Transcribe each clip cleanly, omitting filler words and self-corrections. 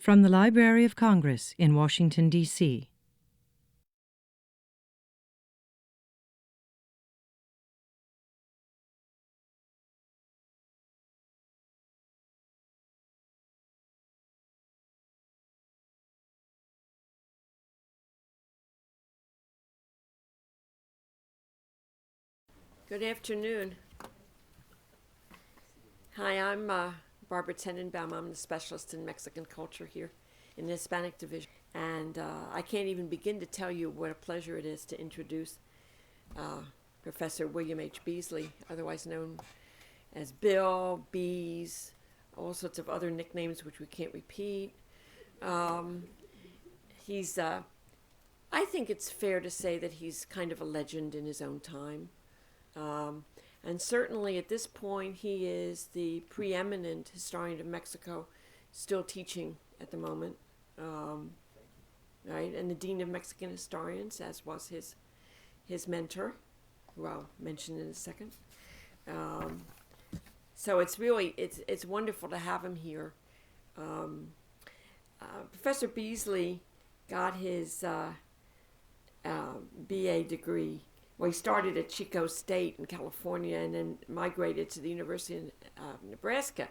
From the Library of Congress in Washington, D.C. Good afternoon. Hi, I'm Barbara Tenenbaum. I'm the specialist in Mexican culture here in the Hispanic Division. And I can't even begin to tell you what a pleasure it is to introduce Professor William H. Beezley, otherwise known as Bill, Bees, all sorts of other nicknames which we can't repeat. He's, I think it's fair to say that he's kind of a legend in his own time. And certainly at this point, he is the preeminent historian of Mexico, still teaching at the moment, right? And the dean of Mexican historians, as was his mentor, who I'll mention in a second. So it's really, it's wonderful to have him here. Professor Beezley got his BA degree. Well, he started at Chico State in California and then migrated to the University of Nebraska.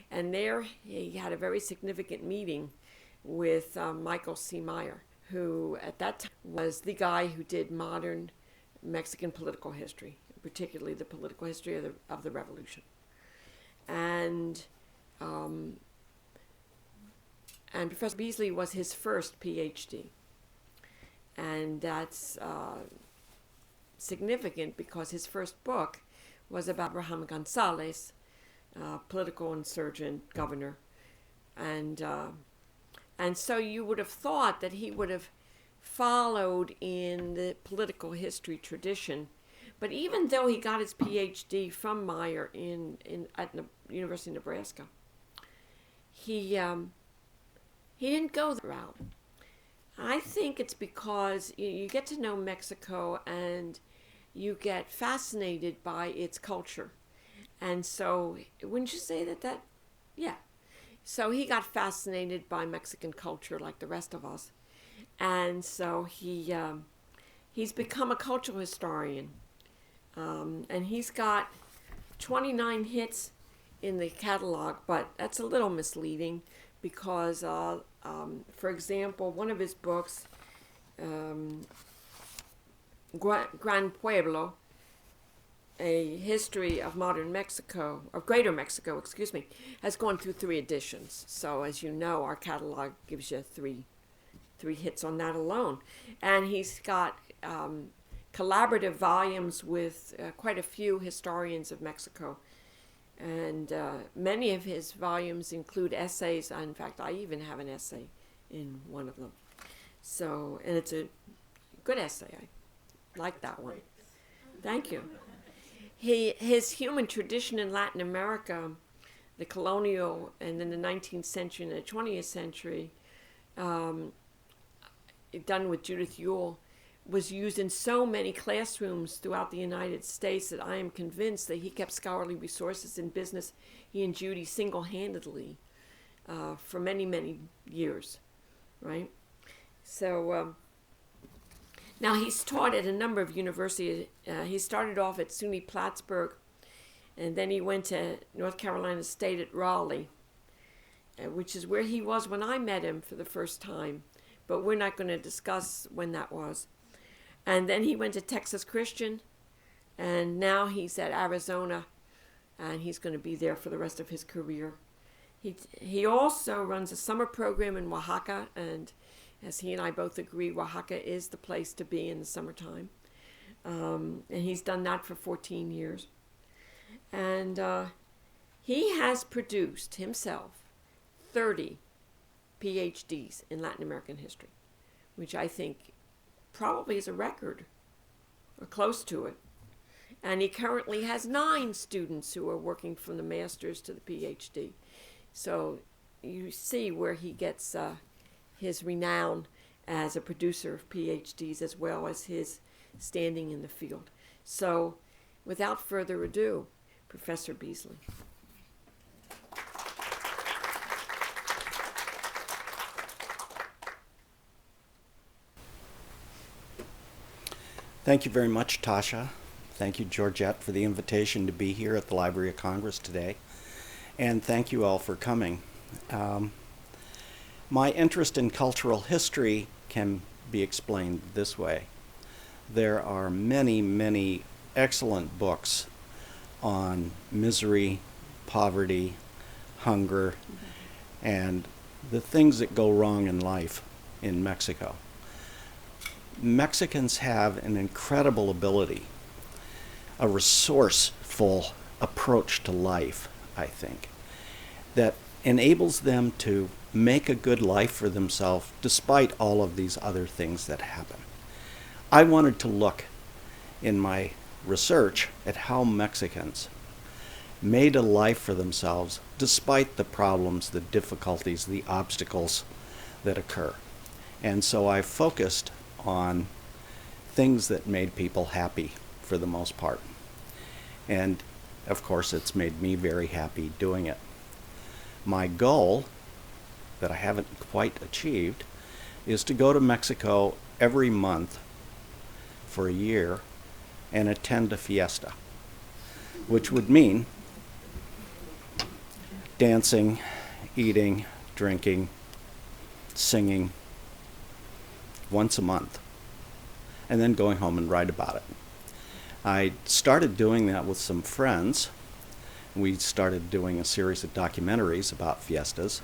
And there he had a very significant meeting with Michael C. Meyer, who at that time was the guy who did modern Mexican political history, particularly the political history of the Revolution. And Professor Beezley was his first PhD. And that's significant because his first book was about Abraham Gonzalez, political insurgent governor, and so you would have thought that he would have followed in the political history tradition, but even though he got his PhD from Meyer at the University of Nebraska, he didn't go the route. I think it's because you get to know Mexico and you get fascinated by its culture. And so, wouldn't you say that? Yeah. So he got fascinated by Mexican culture like the rest of us. And so he's become a cultural historian. And he's got 29 hits in the catalog, but that's a little misleading because, for example, one of his books, Gran Pueblo, A History of Modern Mexico, or Greater Mexico, excuse me, has gone through 3 editions. So as you know, our catalog gives you three hits on that alone. And he's got collaborative volumes with quite a few historians of Mexico. And many of his volumes include essays. In fact, I even have an essay in one of them. So, and it's a good essay. I like that one. Thank you. His human tradition in Latin America, the colonial and then the 19th century and the 20th century, done with Judith Ewell, was used in so many classrooms throughout the United States that I am convinced that he kept scholarly resources in business, he and Judy, single-handedly for many, many years, right? So now he's taught at a number of universities. He started off at SUNY Plattsburgh, and then he went to North Carolina State at Raleigh, which is where he was when I met him for the first time, but we're not going to discuss when that was. And then he went to Texas Christian, and now he's at Arizona, and he's going to be there for the rest of his career. He also runs a summer program in Oaxaca, and as he and I both agree, Oaxaca is the place to be in the summertime. And he's done that for 14 years. And he has produced himself 30 PhDs in Latin American history, which I think probably is a record, or close to it. And he currently has 9 students who are working from the master's to the PhD. So you see where he gets his renown as a producer of PhDs as well as his standing in the field. So without further ado, Professor Beezley. Thank you very much, Tasha. Thank you, Georgette, for the invitation to be here at the Library of Congress today. And thank you all for coming. My interest in cultural history can be explained this way. There are many, many excellent books on misery, poverty, hunger, and the things that go wrong in life in Mexico. Mexicans have an incredible ability, a resourceful approach to life, I think, that enables them to make a good life for themselves despite all of these other things that happen. I wanted to look in my research at how Mexicans made a life for themselves despite the problems, the difficulties, the obstacles that occur. And so I focused on things that made people happy for the most part. And of course, it's made me very happy doing it. My goal, that I haven't quite achieved, is to go to Mexico every month for a year and attend a fiesta, which would mean dancing, eating, drinking, singing once a month, and then going home and write about it. I started doing that with some friends. We started doing a series of documentaries about fiestas.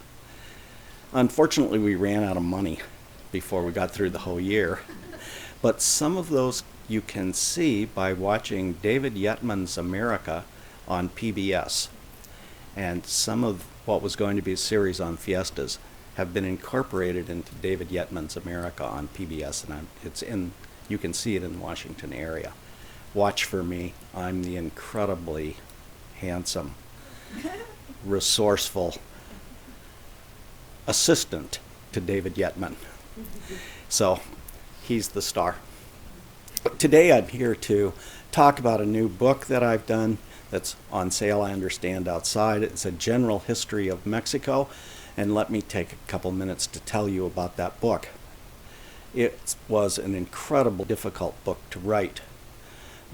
Unfortunately, we ran out of money before we got through the whole year. But some of those you can see by watching David Yetman's America on PBS. And some of what was going to be a series on fiestas have been incorporated into David Yetman's America on PBS, and you can see it in the Washington area. Watch for me. I'm the incredibly handsome, resourceful assistant to David Yetman. So he's the star. Today I'm here to talk about a new book that I've done that's on sale, I understand, outside. It's a general history of Mexico, and let me take a couple minutes to tell you about that book. It was an incredibly difficult book to write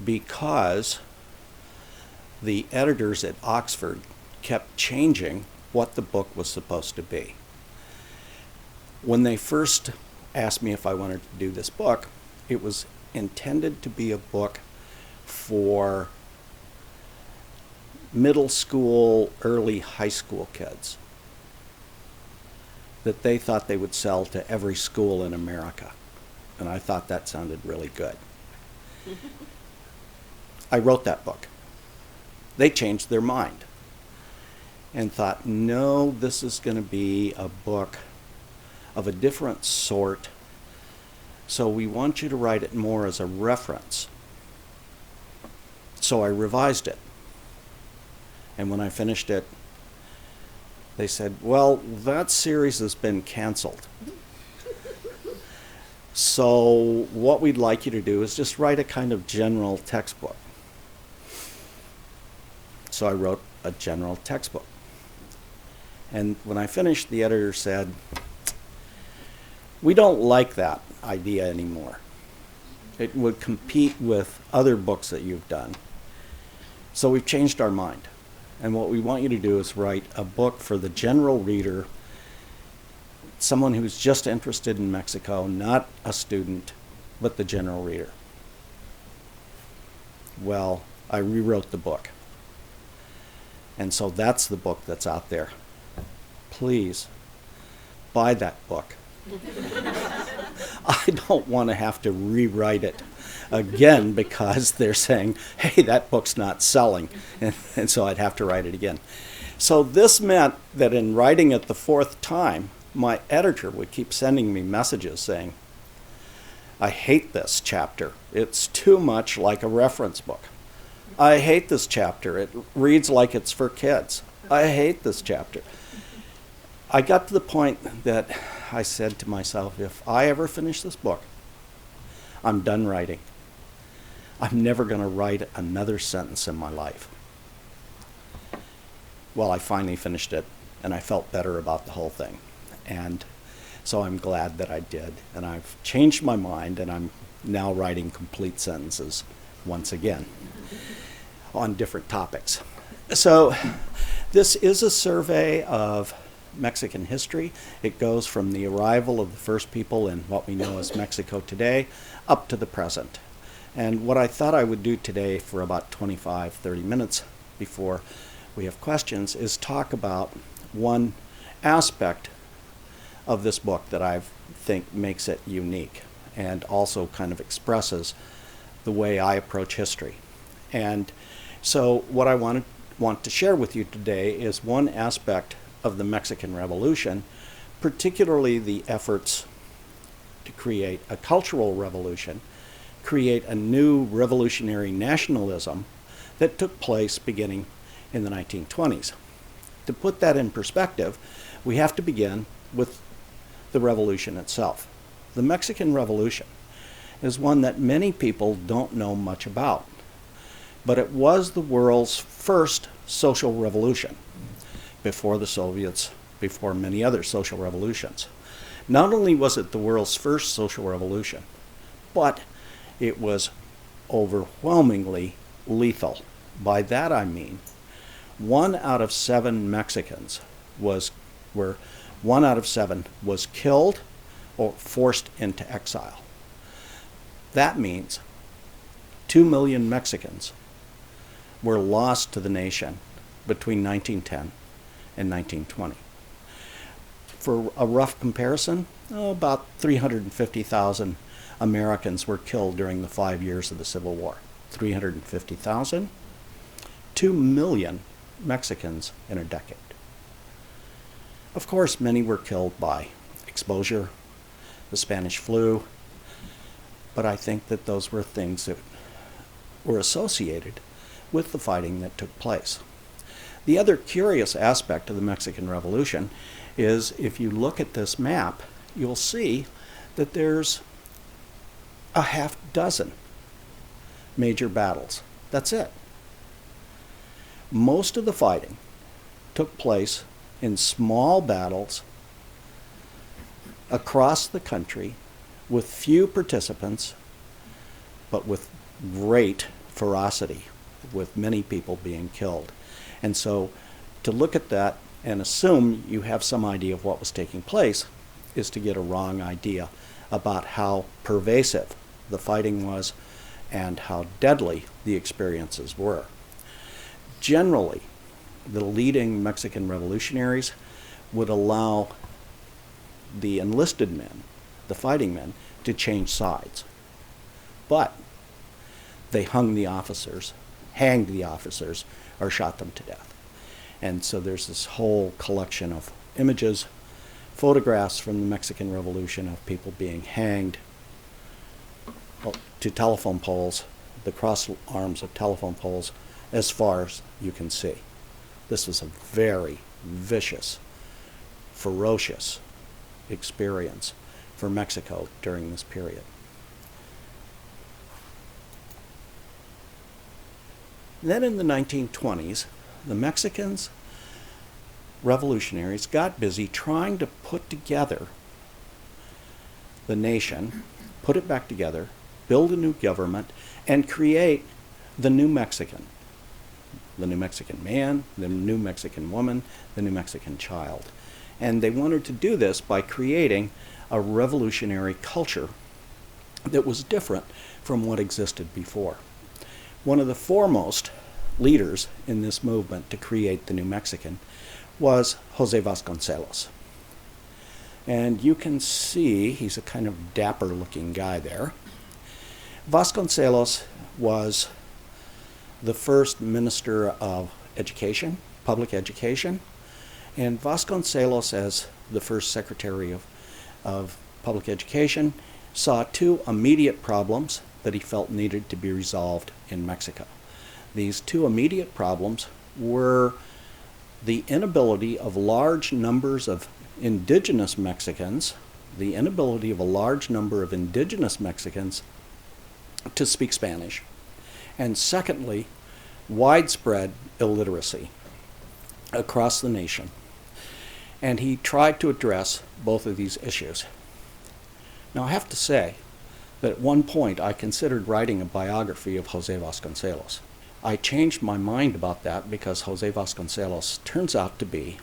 because the editors at Oxford kept changing what the book was supposed to be. When they first asked me if I wanted to do this book, it was intended to be a book for middle school, early high school kids that they thought they would sell to every school in America. And I thought that sounded really good. I wrote that book. They changed their mind and thought, no, this is going to be a book of a different sort, so we want you to write it more as a reference. So I revised it. And when I finished it, they said, well, that series has been canceled. So what we'd like you to do is just write a kind of general textbook. So I wrote a general textbook. And when I finished, the editor said, we don't like that idea anymore. It would compete with other books that you've done. So we've changed our mind. And what we want you to do is write a book for the general reader, someone who's just interested in Mexico, not a student, but the general reader. Well, I rewrote the book. And so that's the book that's out there. Please, buy that book. I don't want to have to rewrite it again because they're saying, hey, that book's not selling. And so I'd have to write it again. So this meant that in writing it the fourth time, my editor would keep sending me messages saying, I hate this chapter. It's too much like a reference book. I hate this chapter. It reads like it's for kids. I hate this chapter. I got to the point that I said to myself, if I ever finish this book, I'm done writing. I'm never going to write another sentence in my life. Well, I finally finished it, and I felt better about the whole thing. And so I'm glad that I did. And I've changed my mind, and I'm now writing complete sentences once again on different topics. So this is a survey of Mexican history. It goes from the arrival of the first people in what we know as Mexico today up to the present. And what I thought I would do today for about 25-30 minutes before we have questions is talk about one aspect of this book that I think makes it unique and also kind of expresses the way I approach history. And so what I want to share with you today is one aspect of the Mexican Revolution, particularly the efforts to create a cultural revolution, create a new revolutionary nationalism that took place beginning in the 1920s. To put that in perspective, we have to begin with the revolution itself. The Mexican Revolution is one that many people don't know much about, but it was the world's first social revolution before the Soviets, before many other social revolutions. Not only was it the world's first social revolution, but it was overwhelmingly lethal. By that I mean 1 out of 7 Mexicans was killed or forced into exile. That means 2 million Mexicans were lost to the nation between 1910 and 1920. For a rough comparison, about 350,000 Americans were killed during the 5 years of the Civil War. 350,000, 2 million Mexicans in a decade. Of course, many were killed by exposure, the Spanish flu, but I think that those were things that were associated with the fighting that took place. The other curious aspect of the Mexican Revolution is if you look at this map, you'll see that there's a half dozen major battles. That's it. Most of the fighting took place in small battles across the country with few participants, but with great ferocity, with many people being killed. And so to look at that and assume you have some idea of what was taking place is to get a wrong idea about how pervasive the fighting was and how deadly the experiences were. Generally, the leading Mexican revolutionaries would allow the enlisted men, the fighting men, to change sides. But they hanged the officers, or shot them to death. And so there's this whole collection of images, photographs from the Mexican Revolution of people being hanged to telephone poles, the cross arms of telephone poles, as far as you can see. This was a very vicious, ferocious experience for Mexico during this period. Then in the 1920s, the Mexicans, revolutionaries, got busy trying to put together the nation, put it back together, build a new government, and create the new Mexican. The new Mexican man, the new Mexican woman, the new Mexican child. And they wanted to do this by creating a revolutionary culture that was different from what existed before. One of the foremost leaders in this movement to create the new Mexican was Jose Vasconcelos. And you can see he's a kind of dapper looking guy there. Vasconcelos was the first minister of education, public education, and Vasconcelos, as the first secretary of public education, saw 2 immediate problems that he felt needed to be resolved in Mexico. These 2 immediate problems were the inability of large numbers of indigenous Mexicans, the inability of a large number of indigenous Mexicans to speak Spanish, and secondly, widespread illiteracy across the nation. And he tried to address both of these issues. Now I have to say that at one point I considered writing a biography of Jose Vasconcelos. I changed my mind about that because Jose Vasconcelos turns out to be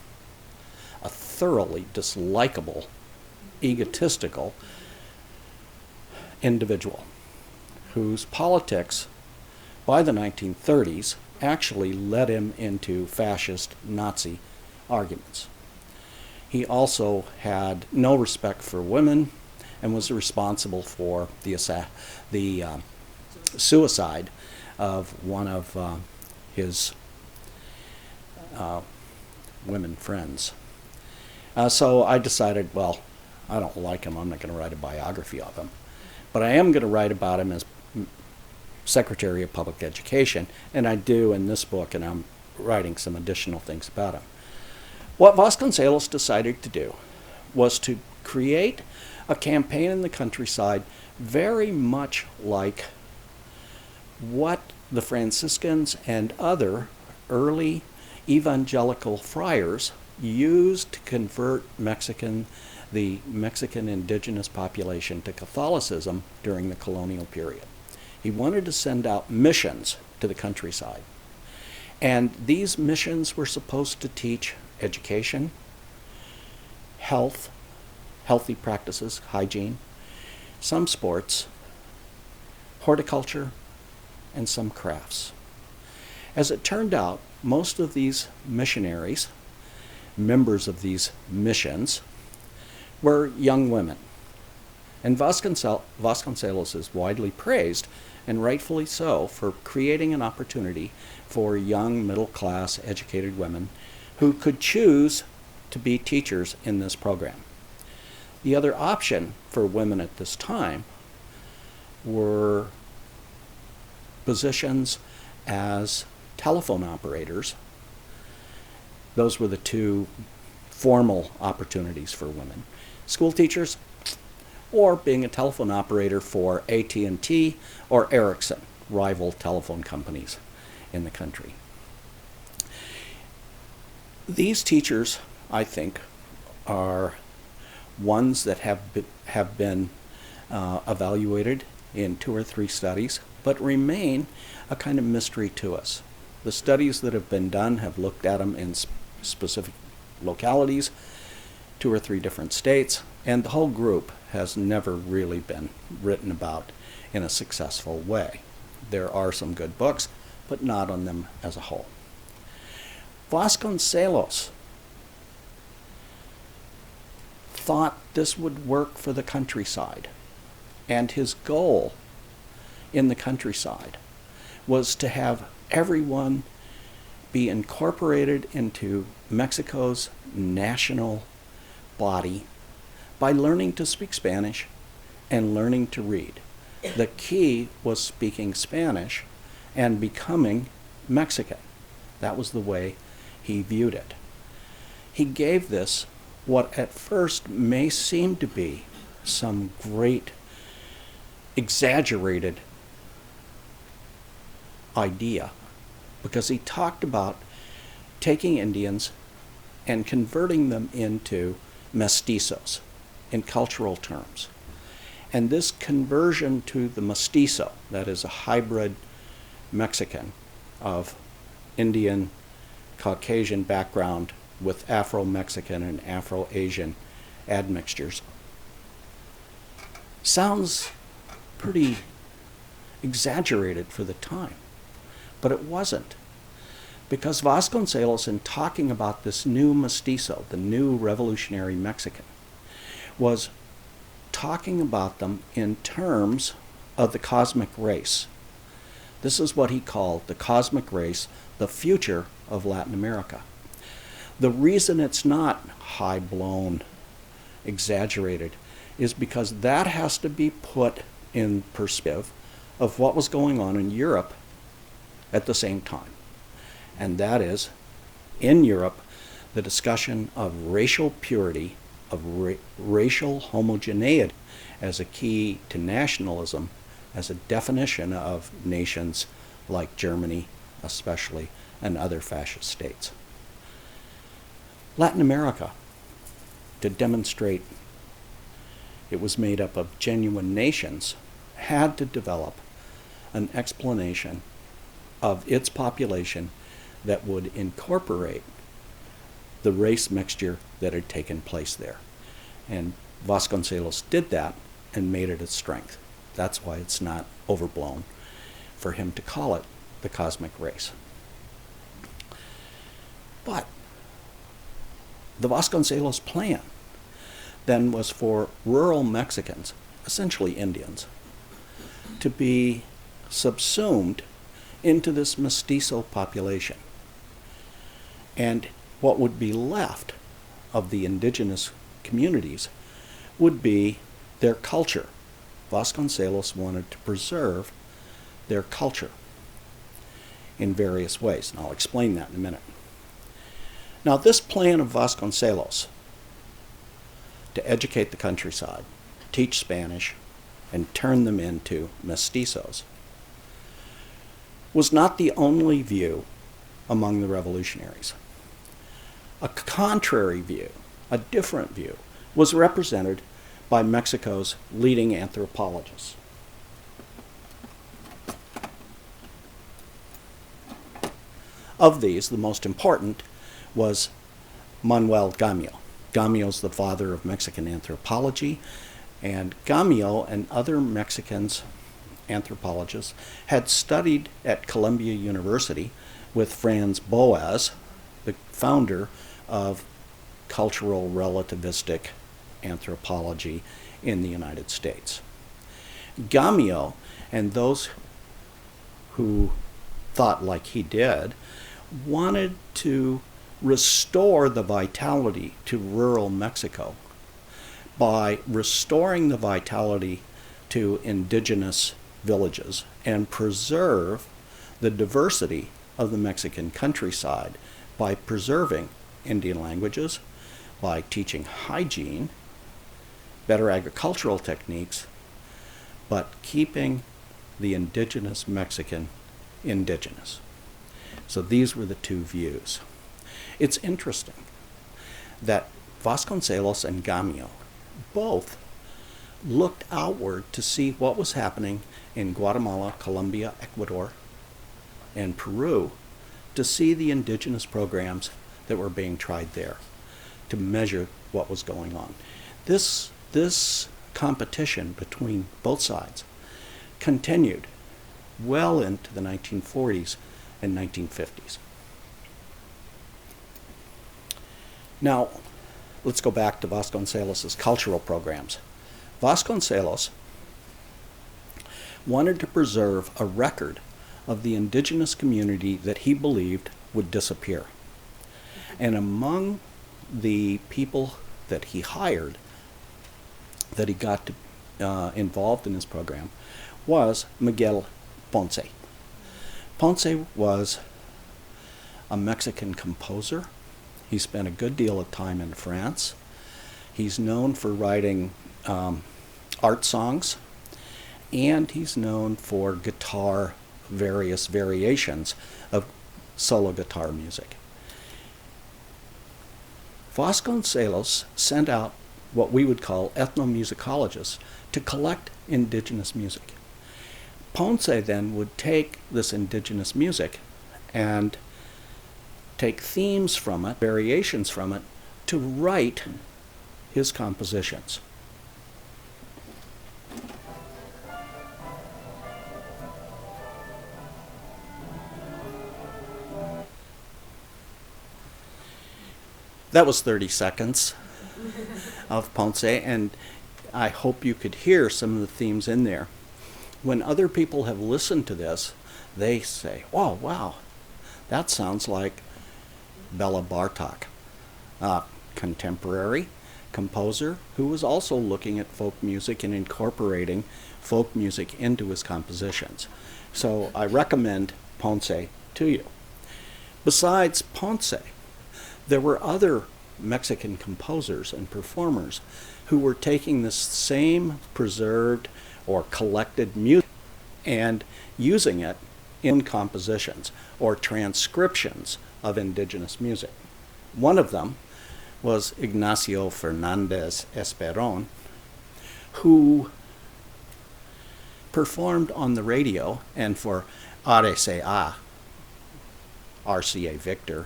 a thoroughly dislikable, egotistical individual whose politics by the 1930s actually led him into fascist Nazi arguments. He also had no respect for women and was responsible for the suicide of one of his women friends. So I decided, well, I don't like him. I'm not going to write a biography of him. But I am going to write about him as Secretary of Public Education, and I do in this book, and I'm writing some additional things about him. What Vasconcelos decided to do was to create a campaign in the countryside very much like what the Franciscans and other early evangelical friars used to convert the Mexican indigenous population to Catholicism during the colonial period. He wanted to send out missions to the countryside. And these missions were supposed to teach education, health, healthy practices, hygiene, some sports, horticulture, and some crafts. As it turned out, most of these missionaries, members of these missions, were young women. And Vasconcelos is widely praised, and rightfully so, for creating an opportunity for young, middle-class, educated women who could choose to be teachers in this program. The other option for women at this time were positions as telephone operators. Those were the two formal opportunities for women. School teachers, or being a telephone operator for AT&T or Ericsson, rival telephone companies in the country. These teachers, I think, are ones that have been evaluated in 2 or 3 studies, but remain a kind of mystery to us. The studies that have been done have looked at them in specific localities, 2 or 3 different states, and the whole group has never really been written about in a successful way. There are some good books, but not on them as a whole. Vasconcelos thought this would work for the countryside, and his goal in the countryside was to have everyone be incorporated into Mexico's national body by learning to speak Spanish and learning to read. The key was speaking Spanish and becoming Mexican. That was the way he viewed it. He gave this what at first may seem to be some great exaggerated idea, because he talked about taking Indians and converting them into mestizos in cultural terms. And this conversion to the mestizo, that is a hybrid Mexican of Indian, Caucasian background with Afro-Mexican and Afro-Asian admixtures, sounds pretty exaggerated for the time. But it wasn't. Because Vasconcelos, in talking about this new mestizo, the new revolutionary Mexican, was talking about them in terms of the cosmic race. This is what he called the cosmic race, the future of Latin America. The reason it's not high-blown, exaggerated, is because that has to be put in perspective of what was going on in Europe at the same time. And that is, in Europe, the discussion of racial purity, of racial homogeneity as a key to nationalism, as a definition of nations like Germany, especially, and other fascist states. Latin America, to demonstrate it was made up of genuine nations, had to develop an explanation of its population that would incorporate the race mixture that had taken place there. And Vasconcelos did that and made it a strength. That's why it's not overblown for him to call it the cosmic race. But the Vasconcelos plan then was for rural Mexicans, essentially Indians, to be subsumed into this mestizo population. And what would be left of the indigenous communities would be their culture. Vasconcelos wanted to preserve their culture in various ways, and I'll explain that in a minute. Now, this plan of Vasconcelos to educate the countryside, teach Spanish, and turn them into mestizos was not the only view among the revolutionaries. A contrary view, a different view, was represented by Mexico's leading anthropologists. Of these, the most important was Manuel Gamio. Gamio's the father of Mexican anthropology, and Gamio and other Mexicans, anthropologists, had studied at Columbia University with Franz Boas, the founder of cultural relativistic anthropology in the United States. Gamio and those who thought like he did wanted to restore the vitality to rural Mexico by restoring the vitality to indigenous villages and preserve the diversity of the Mexican countryside by preserving Indian languages, by teaching hygiene, better agricultural techniques, but keeping the indigenous Mexican indigenous. So these were the two views. It's interesting that Vasconcelos and Gamio both looked outward to see what was happening in Guatemala, Colombia, Ecuador, and Peru, to see the indigenous programs that were being tried there, to measure what was going on. This competition between both sides continued well into the 1940s and 1950s. Now, let's go back to Vasconcelos' cultural programs. Vasconcelos wanted to preserve a record of the indigenous community that he believed would disappear. And among the people that he hired, that he got involved in his program, was Miguel Ponce. Ponce was a Mexican composer. He spent a good deal of time in France. He's known for writing art songs, and he's known for various variations of solo guitar music. Vasconcelos sent out what we would call ethnomusicologists to collect indigenous music. Ponce then would take this indigenous music and take themes from it, variations from it, to write his compositions. That was 30 seconds of Ponce, and I hope you could hear some of the themes in there. When other people have listened to this, they say, "Oh, wow, that sounds like Bela Bartok," a contemporary composer who was also looking at folk music and incorporating folk music into his compositions. So I recommend Ponce to you. Besides Ponce, there were other Mexican composers and performers who were taking this same preserved or collected music and using it in compositions or transcriptions of indigenous music. One of them was Ignacio Fernandez Esperon, who performed on the radio and for RCA, RCA Victor,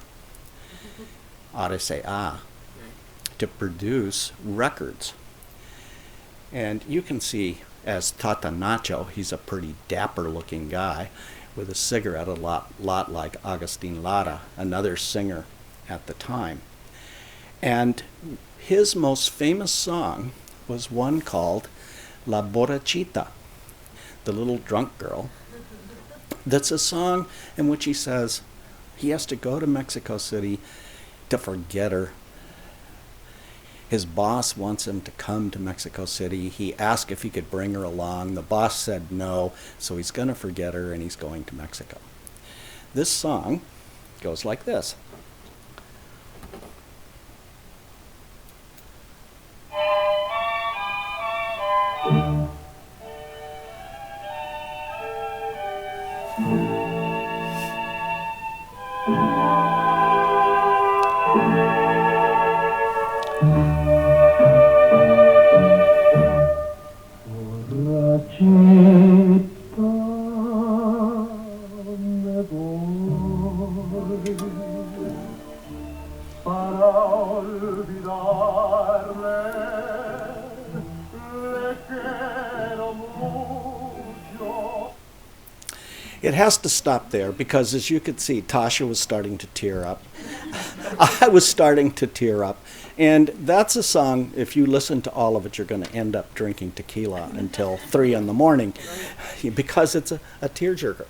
RCA, to produce records. And you can see as Tata Nacho, he's a pretty dapper looking guy with a cigarette, a lot like Agustin Lara, another singer at the time. And his most famous song was one called La Borrachita, the little drunk girl. That's a song in which he says he has to go to Mexico City to forget her. His boss wants him to come to Mexico City. He asked if he could bring her along. The boss said no, so he's going to forget her and he's going to Mexico. This song goes like this. It has to stop there because, as you could see, Tasha was starting to tear up. I was starting to tear up. And that's a song, if you listen to all of it, you're going to end up drinking tequila until 3 in the morning because it's a tearjerker.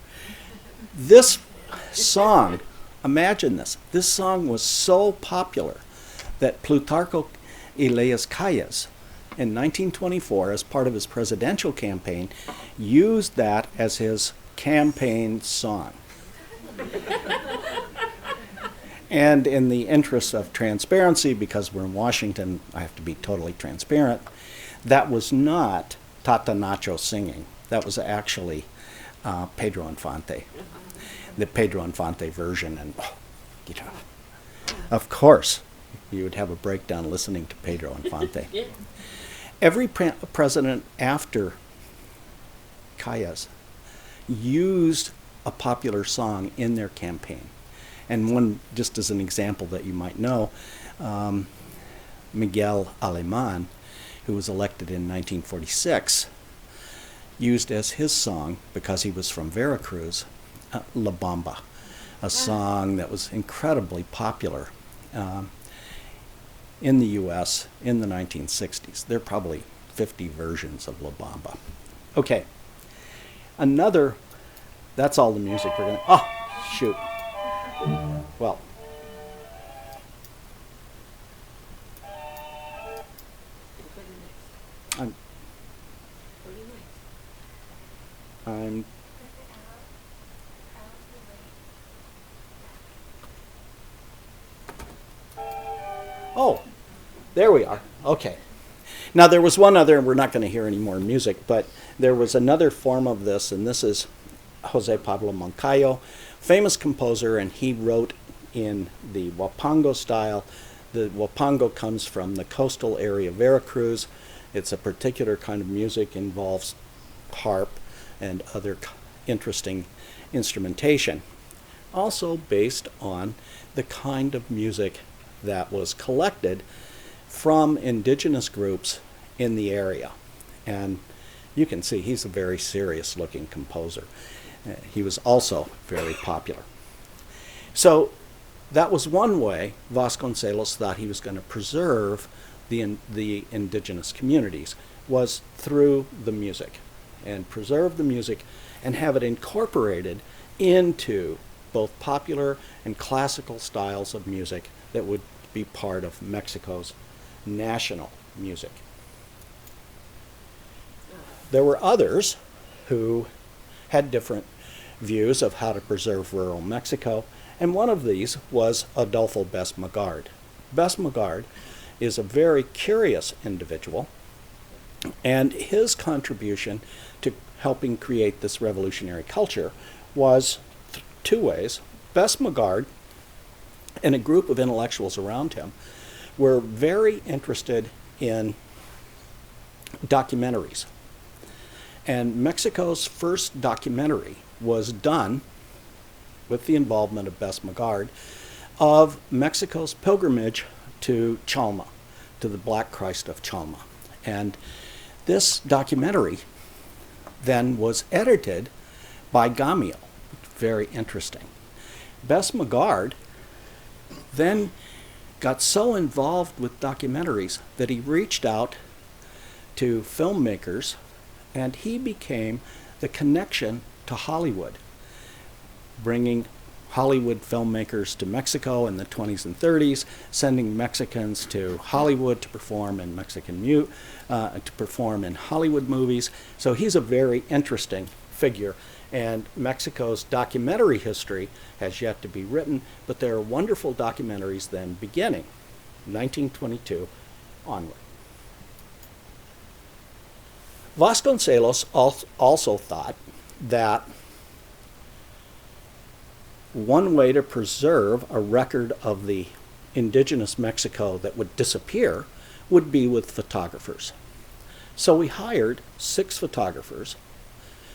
This song, imagine this song was so popular that Plutarco Elias Calles, in 1924, as part of his presidential campaign, used that as his campaign song. And in the interest of transparency, because we're in Washington, I have to be totally transparent, that was not Tata Nacho singing. That was actually Pedro Infante, the Pedro Infante version. And, you know, of course, you would have a breakdown listening to Pedro Infante. Every president after Calles used a popular song in their campaign. And one, just as an example that you might know, Miguel Alemán, who was elected in 1946, used as his song, because he was from Veracruz, La Bamba, a song that was incredibly popular in the U.S. in the 1960s. There are probably 50 versions of La Bamba. Okay. Another, that's all the music we're going to, oh, shoot. Well, I'm oh, there we are. Okay. Now there was one other, and we're not going to hear any more music, but there was another form of this, and this is Jose Pablo Moncayo, famous composer, and he wrote in the Huapango style. The Huapango comes from the coastal area of Veracruz. It's a particular kind of music, involves harp and other interesting instrumentation. Also based on the kind of music that was collected from indigenous groups in the area. And you can see he's a very serious looking composer. He was also very popular. So that was one way Vasconcelos thought he was going to preserve the indigenous communities, was through the music, and preserve the music and have it incorporated into both popular and classical styles of music that would be part of Mexico's national music. There were others who had different views of how to preserve rural Mexico, and one of these was Adolfo Benitez. Benitez is a very curious individual, and his contribution to helping create this revolutionary culture was two ways. Benitez and a group of intellectuals around him were very interested in documentaries. And Mexico's first documentary was done with the involvement of Bess Magard of Mexico's pilgrimage to Chalma, to the Black Christ of Chalma. And this documentary then was edited by Gamio. Very interesting. Bess Magard then got so involved with documentaries that he reached out to filmmakers, and he became the connection to Hollywood, bringing Hollywood filmmakers to Mexico in the 20s and 30s, sending Mexicans to Hollywood to perform in in Hollywood movies. So he's a very interesting figure, and Mexico's documentary history has yet to be written, but there are wonderful documentaries then beginning 1922 onward. Vasconcelos also thought that one way to preserve a record of the indigenous Mexico that would disappear would be with photographers. So we hired 6 photographers,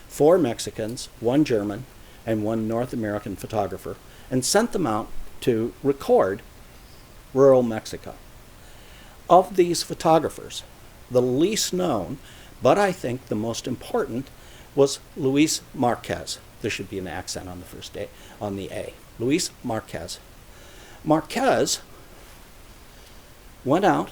4 Mexicans, 1 German, and 1 North American photographer, and sent them out to record rural Mexico. Of these photographers, the least known, but I think the most important, was Luis Marquez. There should be an accent on the first A, on the A. Luis Marquez. Marquez went out,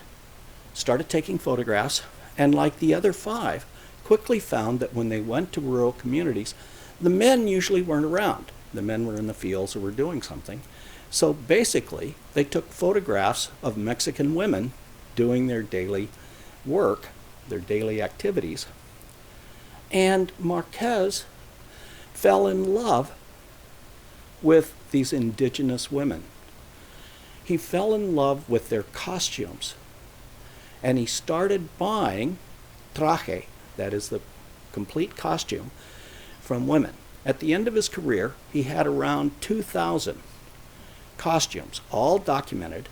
started taking photographs, and like the other 5, quickly found that when they went to rural communities, the men usually weren't around. The men were in the fields or were doing something. So basically, they took photographs of Mexican women doing their daily work, their daily activities. And Marquez fell in love with these indigenous women. He fell in love with their costumes. And he started buying traje, that is the complete costume, from women. At the end of his career, he had around 2,000 costumes, all documented,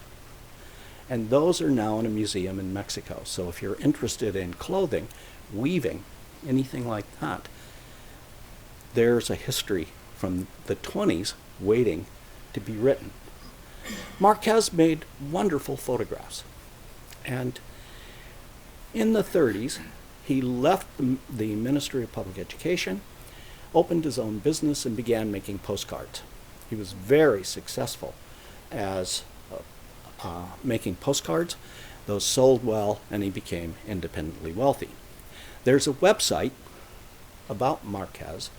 and those are now in a museum in Mexico. So if you're interested in clothing, weaving, anything like that, there's a history from the 20s waiting to be written. Marquez made wonderful photographs, and in the 30s, he left the Ministry of Public Education, opened his own business, and began making postcards. He was very successful as making postcards. Those sold well, and he became independently wealthy. There's a website about Marquez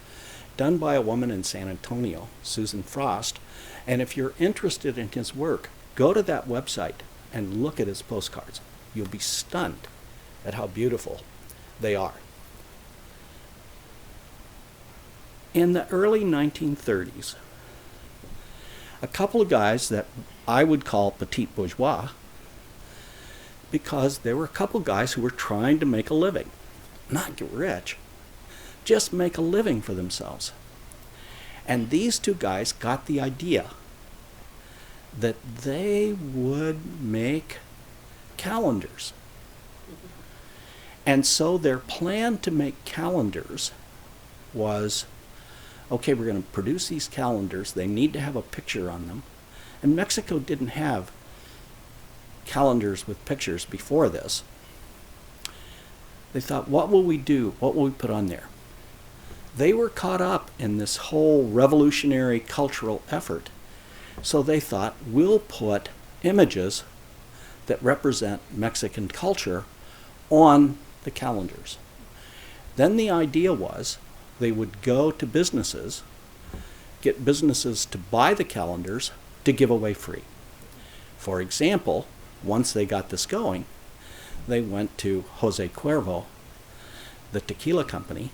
done by a woman in San Antonio, Susan Frost, and if you're interested in his work, go to that website and look at his postcards. You'll be stunned at how beautiful they are. In the early 1930s, a couple of guys that I would call petit bourgeois, because there were a couple of guys who were trying to make a living, not get rich, just make a living for themselves. And these 2 guys got the idea that they would make calendars. And so their plan to make calendars was, okay, we're going to produce these calendars. They need to have a picture on them. And Mexico didn't have calendars with pictures before this. They thought, what will we do? What will we put on there? They were caught up in this whole revolutionary cultural effort. So they thought, we'll put images that represent Mexican culture on the calendars. Then the idea was they would go to businesses, get businesses to buy the calendars to give away free. For example, once they got this going, they went to Jose Cuervo, the tequila company,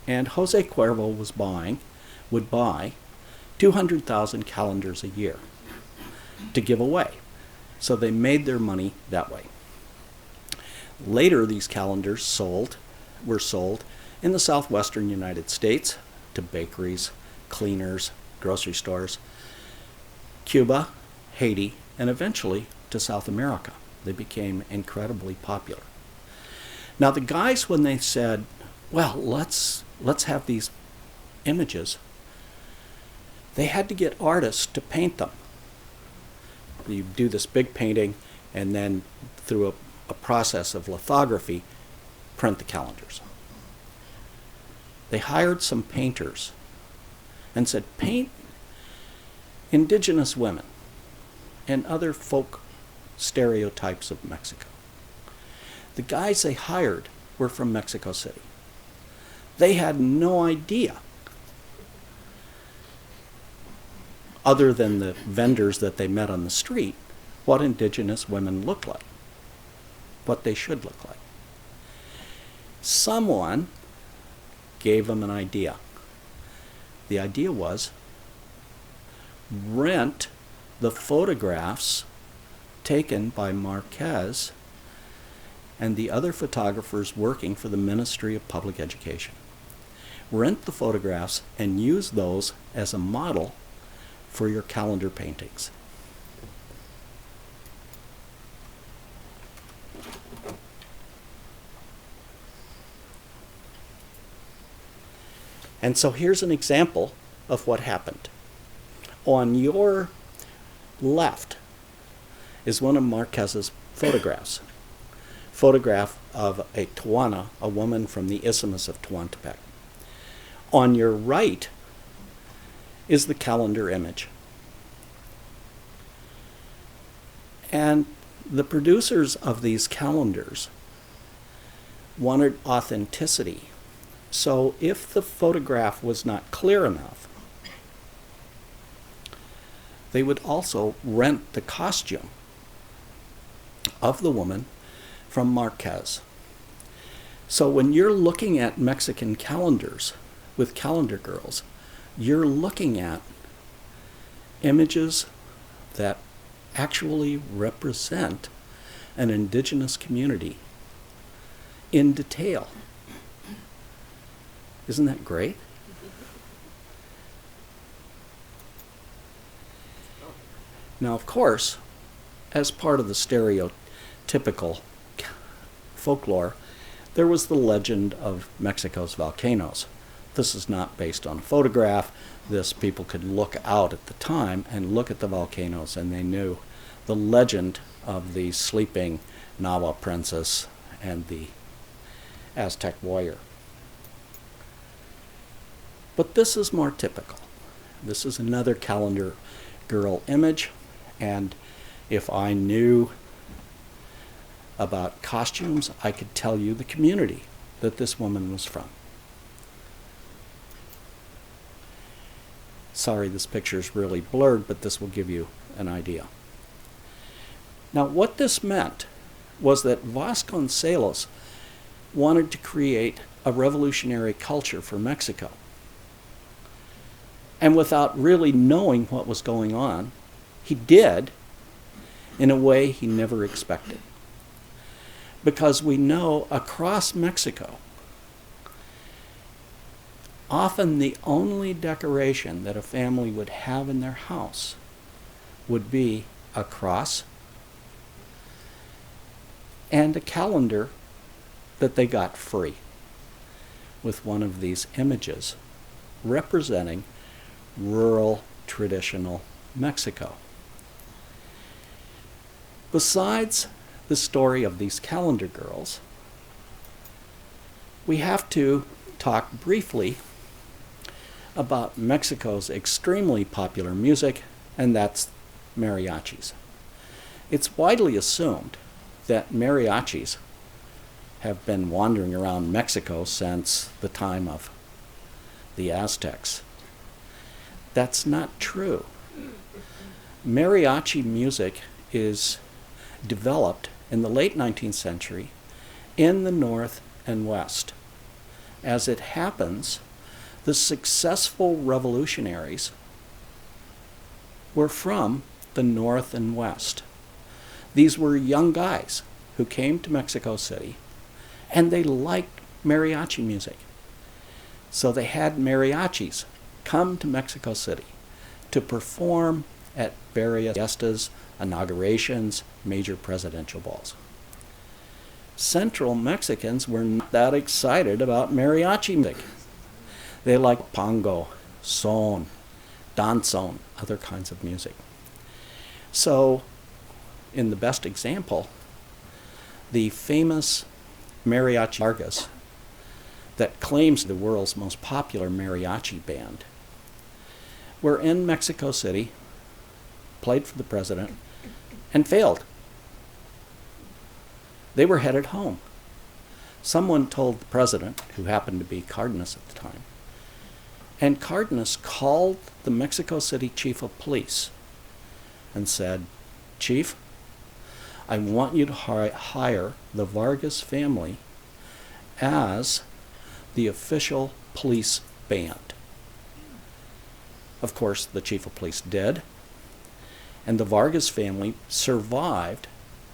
and Jose Cuervo would buy 200,000 calendars a year to give away. So they made their money that way. Later, these calendars were sold in the southwestern United States to bakeries, cleaners, grocery stores, Cuba, Haiti, and eventually to South America. They became incredibly popular. Now the guys, when they said, well, let's have these images. They had to get artists to paint them. You do this big painting, and then through a process of lithography, print the calendars. They hired some painters and said, paint indigenous women and other folk stereotypes of Mexico. The guys they hired were from Mexico City. They had no idea, other than the vendors that they met on the street, what indigenous women look like, what they should look like. Someone gave them an idea. The idea was rent the photographs taken by Marquez and the other photographers working for the Ministry of Public Education. Rent the photographs and use those as a model for your calendar paintings. And so here's an example of what happened. On your left is one of Marquez's photographs. Photograph of a Tehuana, a woman from the Isthmus of Tehuantepec. On your right is the calendar image. And the producers of these calendars wanted authenticity. So if the photograph was not clear enough, they would also rent the costume of the woman from Marquez. So when you're looking at Mexican calendars with calendar girls, you're looking at images that actually represent an indigenous community in detail. Isn't that great? Now, of course, as part of the stereotypical folklore, there was the legend of Mexico's volcanoes. This is not based on a photograph. This, people could look out at the time and look at the volcanoes, and they knew the legend of the sleeping Nahua princess and the Aztec warrior. But this is more typical. This is another calendar girl image, and if I knew about costumes, I could tell you the community that this woman was from. Sorry, this picture is really blurred, but this will give you an idea. Now, what this meant was that Vasconcelos wanted to create a revolutionary culture for Mexico. And without really knowing what was going on, he did in a way he never expected. Because we know across Mexico, often the only decoration that a family would have in their house would be a cross and a calendar that they got free with one of these images representing rural traditional Mexico. Besides the story of these calendar girls, we have to talk briefly about Mexico's extremely popular music, and that's mariachis. It's widely assumed that mariachis have been wandering around Mexico since the time of the Aztecs. That's not true. Mariachi music is developed in the late 19th century in the North and West. As it happens, the successful revolutionaries were from the North and West. These were young guys who came to Mexico City, and they liked mariachi music. So they had mariachis come to Mexico City to perform at various fiestas, inaugurations, major presidential balls. Central Mexicans were not that excited about mariachi music. They liked pongo, son, danzón, other kinds of music. So, in the best example, the famous mariachi Vargas that claims the world's most popular mariachi band were in Mexico City, played for the president, and failed. They were headed home. Someone told the president, who happened to be Cardenas at the time, and Cardenas called the Mexico City chief of police and said, "Chief, I want you to hire the Vargas family as the official police band." Of course, the chief of police did, and the Vargas family survived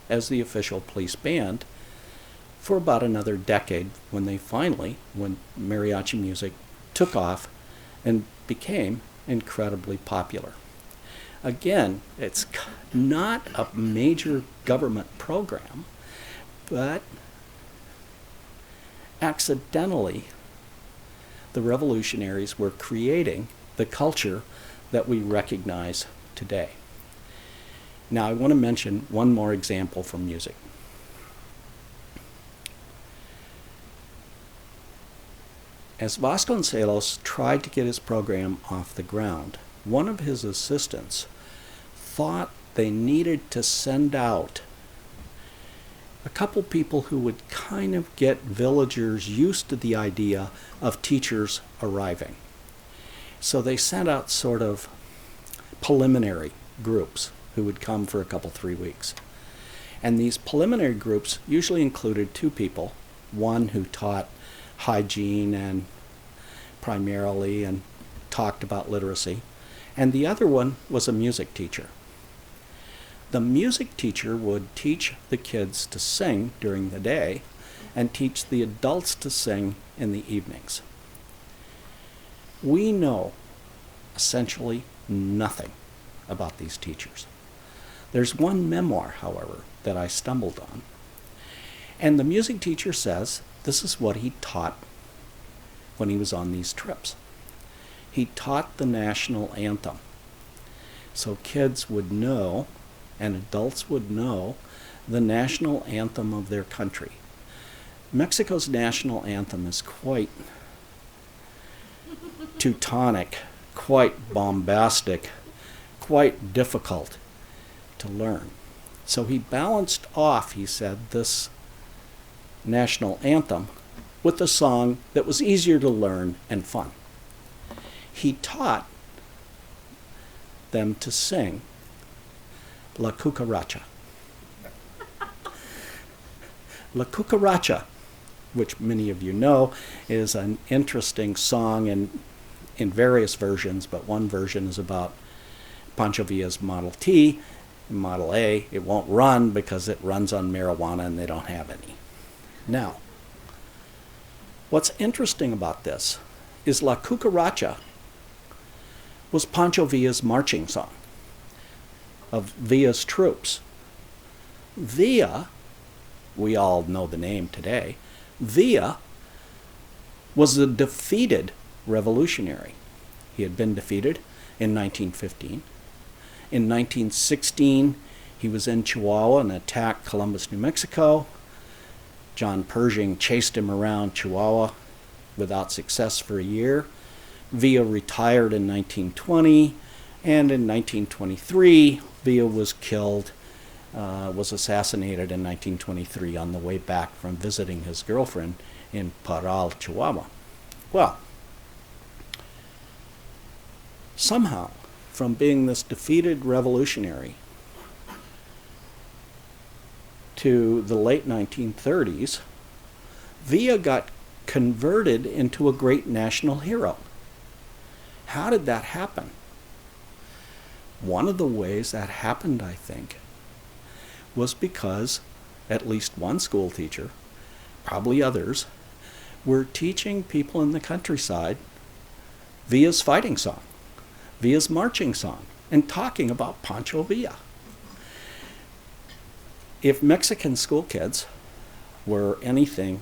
as the official police band for about another decade when mariachi music took off and became incredibly popular. Again, it's not a major government program, but accidentally, the revolutionaries were creating the culture that we recognize today. Now, I want to mention one more example from music. As Vasconcelos tried to get his program off the ground, one of his assistants thought they needed to send out a couple people who would kind of get villagers used to the idea of teachers arriving. So they sent out sort of preliminary groups who would come for a couple, 3 weeks. And these preliminary groups usually included two people, one who taught hygiene and primarily and talked about literacy, and the other one was a music teacher. The music teacher would teach the kids to sing during the day and teach the adults to sing in the evenings. We know essentially nothing about these teachers. There's one memoir, however, that I stumbled on, and the music teacher says this is what he taught when he was on these trips. He taught the national anthem, so kids would know and adults would know the national anthem of their country. Mexico's national anthem is quite Teutonic, quite bombastic, quite difficult to learn. So he balanced off, he said, this national anthem with a song that was easier to learn and fun. He taught them to sing La Cucaracha. La Cucaracha, which many of you know, is an interesting song in various versions, but one version is about Pancho Villa's Model T. Model A, it won't run because it runs on marijuana and they don't have any. Now, what's interesting about this is La Cucaracha was Pancho Villa's marching song of Villa's troops. Villa, we all know the name today, Villa was a defeated revolutionary. He had been defeated in 1915. In 1916, he was in Chihuahua and attacked Columbus, New Mexico. John Pershing chased him around Chihuahua without success for a year. Villa retired in 1920, and in 1923, Villa was killed, was assassinated in 1923 on the way back from visiting his girlfriend in Parral, Chihuahua. Well, somehow, from being this defeated revolutionary to the late 1930s, Villa got converted into a great national hero. How did that happen? One of the ways that happened, I think, was because at least one school teacher, probably others, were teaching people in the countryside Villa's fighting song, Villa's marching song, and talking about Pancho Villa. If Mexican school kids were anything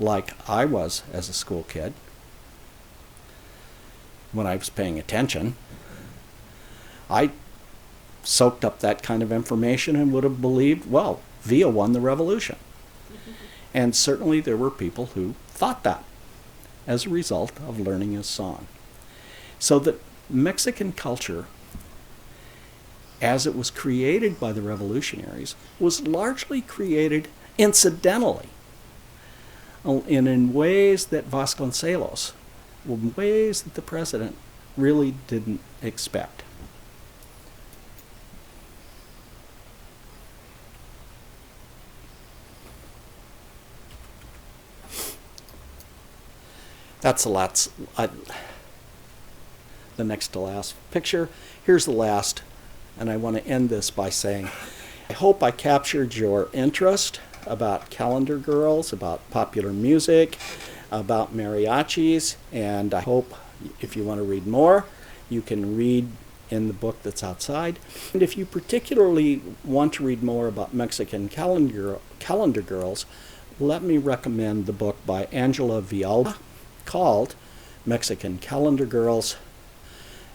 like I was as a school kid when I was paying attention, I soaked up that kind of information and would have believed, well, Villa won the revolution. And certainly there were people who thought that as a result of learning his song. So that Mexican culture, as it was created by the revolutionaries, was largely created incidentally, and in ways that Vasconcelos, in ways that the president really didn't expect. That's the next to last picture. Here's the last, and I want to end this by saying, I hope I captured your interest about calendar girls, about popular music, about mariachis, and I hope if you want to read more, you can read in the book that's outside. And if you particularly want to read more about Mexican calendar girls, let me recommend the book by Angela Villalba called Mexican Calendar Girls,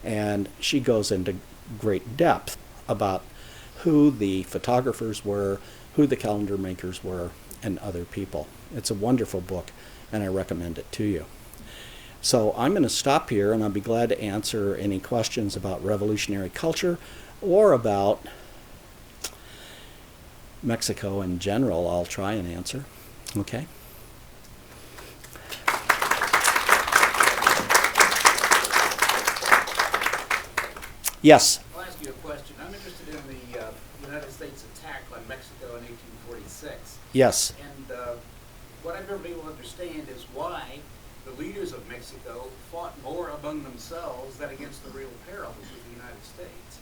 and she goes into great depth about who the photographers were, who the calendar makers were, and other people. It's a wonderful book, and I recommend it to you. So I'm going to stop here, and I'll be glad to answer any questions about revolutionary culture or about Mexico in general. I'll try and answer. Okay? Yes? I'll ask you a question. I'm interested in the United States attack on Mexico in 1846. Yes. And what I've never been able to understand is why the leaders of Mexico fought more among themselves than against the real peril, which was the United States.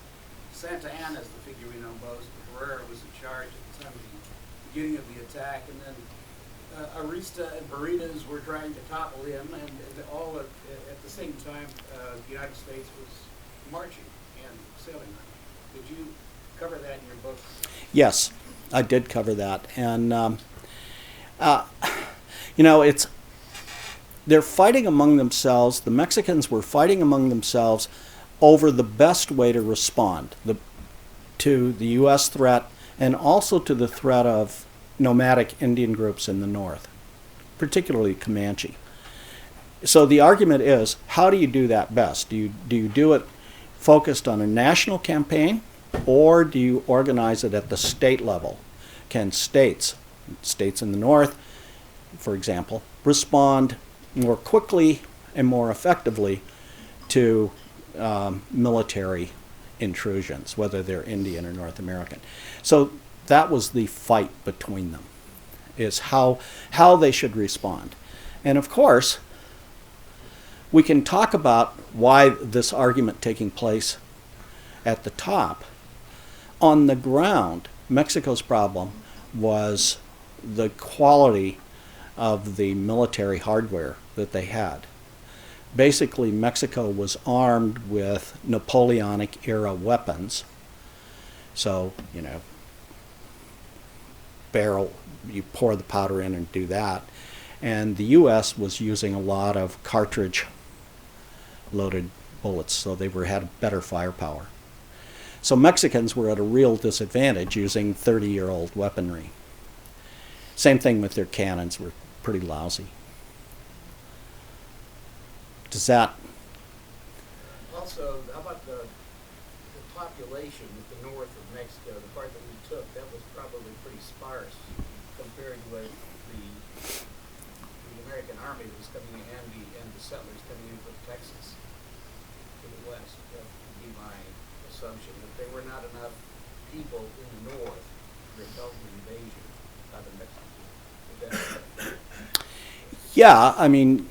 Santa Anna is the figure we know most. Herrera was in charge at the time of the beginning of the attack, and then Arista and Barritas were trying to topple him, and all at the same time, the United States was marching and sailing on it. Did you cover that in your book? Yes, I did cover that. And, they're fighting among themselves. The Mexicans were fighting among themselves over the best way to respond to the U.S. threat and also to the threat of nomadic Indian groups in the north, particularly Comanche. So the argument is, how do you do that best? Do you do it focused on a national campaign, or do you organize it at the state level? Can states in the north, for example, respond more quickly and more effectively to military intrusions, whether they're Indian or North American? So that was the fight between them, is how they should respond. And of course, we can talk about why this argument taking place at the top. On the ground, Mexico's problem was the quality of the military hardware that they had. Basically, Mexico was armed with Napoleonic-era weapons. So, barrel, you pour the powder in and do that. And the U.S. was using a lot of cartridge-loaded bullets, so they had better firepower. So Mexicans were at a real disadvantage using 30-year-old weaponry. Same thing with their cannons, were pretty lousy. Does that... Also, how about the population at the north of Mexico, the part that we took, that was probably pretty sparse compared with the American army that was coming in and the settlers coming in from Texas to the west. That would be my assumption, that there were not enough people in the north to result in invasion by the Mexicans. Yeah, I mean,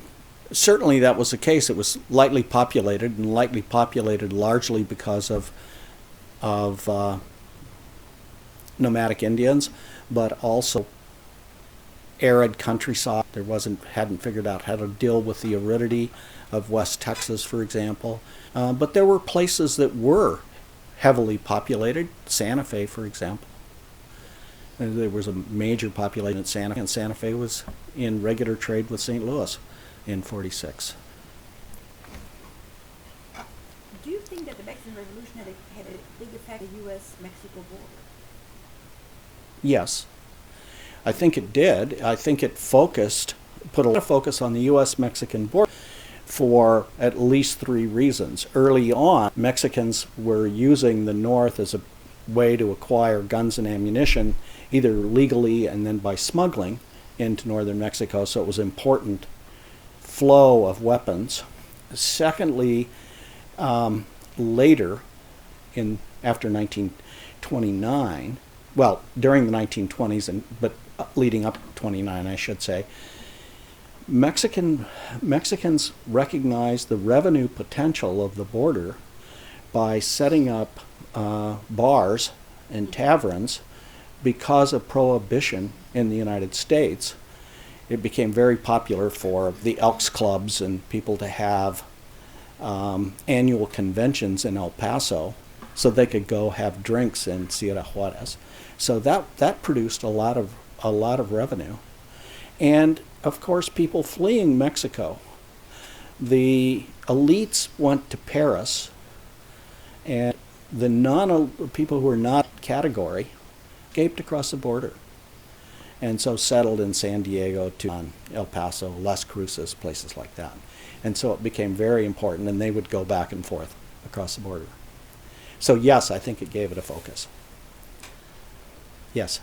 certainly that was the case. It was lightly populated, and lightly populated largely because of nomadic Indians, but also arid countryside. Hadn't figured out how to deal with the aridity of West Texas, for example. But there were places that were heavily populated, Santa Fe, for example. There was a major population in Santa Fe, and Santa Fe was in regular trade with St. Louis in 46. Do you think that the Mexican Revolution had a big effect on the U.S.-Mexico border? Yes, I think it did. I think it put a lot of focus on the U.S.-Mexican border for at least 3 reasons. Early on, Mexicans were using the North as a way to acquire guns and ammunition, either legally and then by smuggling into northern Mexico, so it was important flow of weapons. Secondly, later, after 1929, well, during the 1920s, but leading up to 29, I should say, Mexicans recognized the revenue potential of the border by setting up bars and taverns. Because of prohibition in the United States, it became very popular for the Elks Clubs and people to have annual conventions in El Paso so they could go have drinks in Sierra Juarez. So that produced a lot of revenue. And of course, people fleeing Mexico. The elites went to Paris, and the people who were not category escaped across the border, and so settled in San Diego, to El Paso, Las Cruces, places like that. And so it became very important, and they would go back and forth across the border. So yes, I think it gave it a focus. Yes.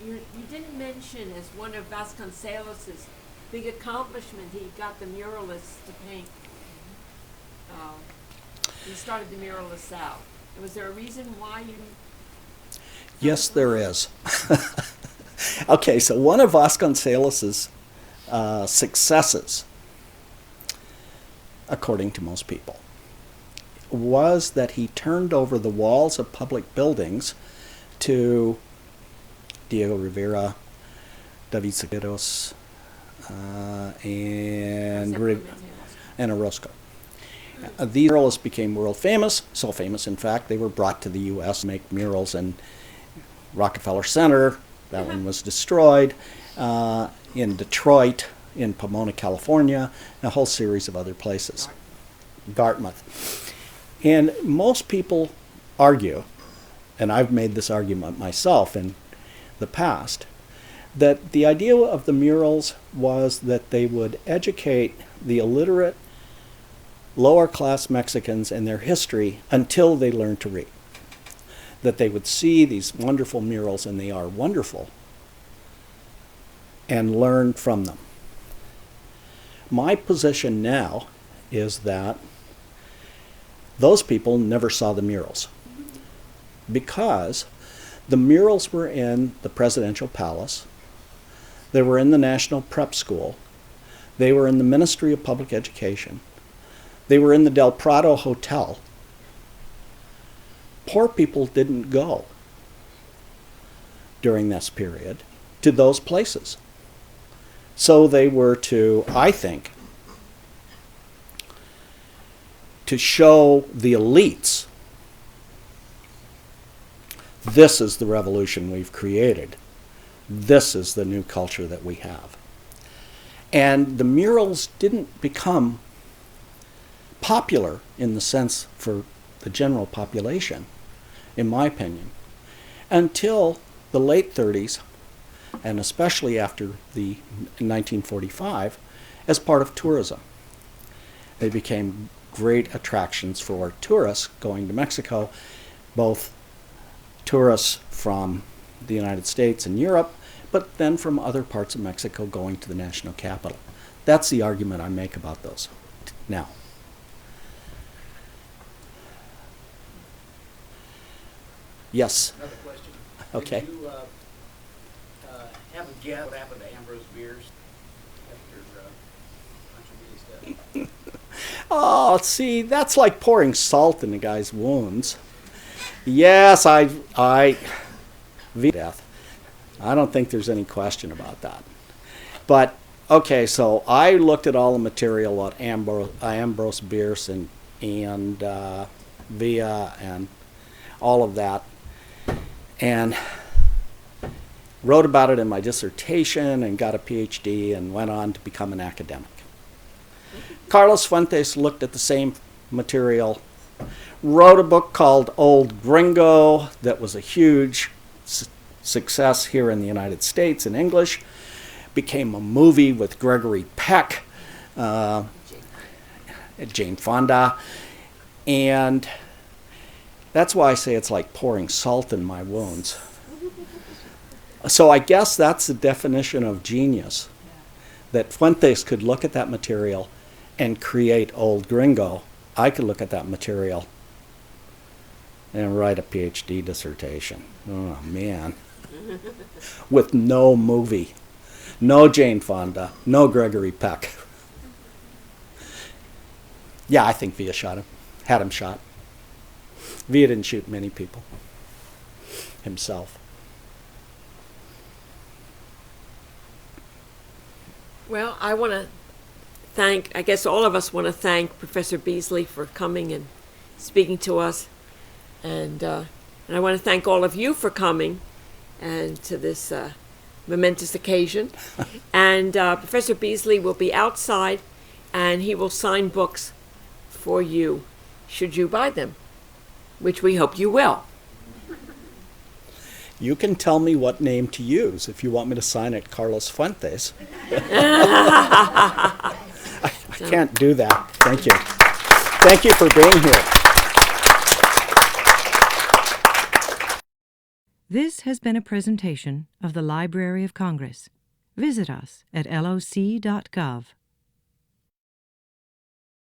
You didn't mention as one of Vasconcelos's big accomplishment, he got the muralists to paint. He started the muralists out. Was there a reason why you? Yes, there is. Okay, so one of Vasconcelos's successes, according to most people, was that he turned over the walls of public buildings to Diego Rivera, David Segueros, and Orozco. These muralists became world famous, so famous, in fact, they were brought to the U.S. to make murals in Rockefeller Center. That one was destroyed. In Detroit, in Pomona, California, and a whole series of other places. Dartmouth. And most people argue, and I've made this argument myself in the past, that the idea of the murals was that they would educate the illiterate, lower-class Mexicans in their history until they learned to read. That they would see these wonderful murals, and they are wonderful, and learn from them. My position now is that those people never saw the murals, because the murals were in the presidential palace, they were in the National Prep School, they were in the Ministry of Public Education, they were in the Del Prado Hotel. Poor people didn't go during this period to those places. So they were to, I think, to show the elites, this is the revolution we've created. This is the new culture that we have. And the murals didn't become popular in the sense for the general population, in my opinion, until the late 30s, and especially after the 1945, as part of tourism. They became great attractions for tourists going to Mexico, both tourists from the United States and Europe, but then from other parts of Mexico going to the national capital. That's the argument I make about those now. Yes. Another question. Okay. Did you have a guess what happened to Ambrose Bierce after Hunter death? Oh, see, that's like pouring salt in a guy's wounds. Yes, death. I don't think there's any question about that. But okay, so I looked at all the material on Ambrose Bierce and Villa and all of that, and wrote about it in my dissertation and got a PhD and went on to become an academic. Carlos Fuentes looked at the same material, wrote a book called Old Gringo that was a huge success here in the United States in English, became a movie with Gregory Peck, Jane Fonda, and that's why I say it's like pouring salt in my wounds. So I guess that's the definition of genius, that Fuentes could look at that material and create Old Gringo. I could look at that material and write a PhD dissertation. Oh, man. With no movie, no Jane Fonda, no Gregory Peck. Yeah, I think Villa shot him, had him shot. Villa didn't shoot many people himself. Well, I want to I guess all of us want to thank Professor Beezley for coming and speaking to us. And I want to thank all of you for coming and to this momentous occasion. And Professor Beezley will be outside, and he will sign books for you, should you buy them, which we hope you will. You can tell me what name to use if you want me to sign it Carlos Fuentes. I can't do that. Thank you. Thank you for being here. This has been a presentation of the Library of Congress. Visit us at loc.gov.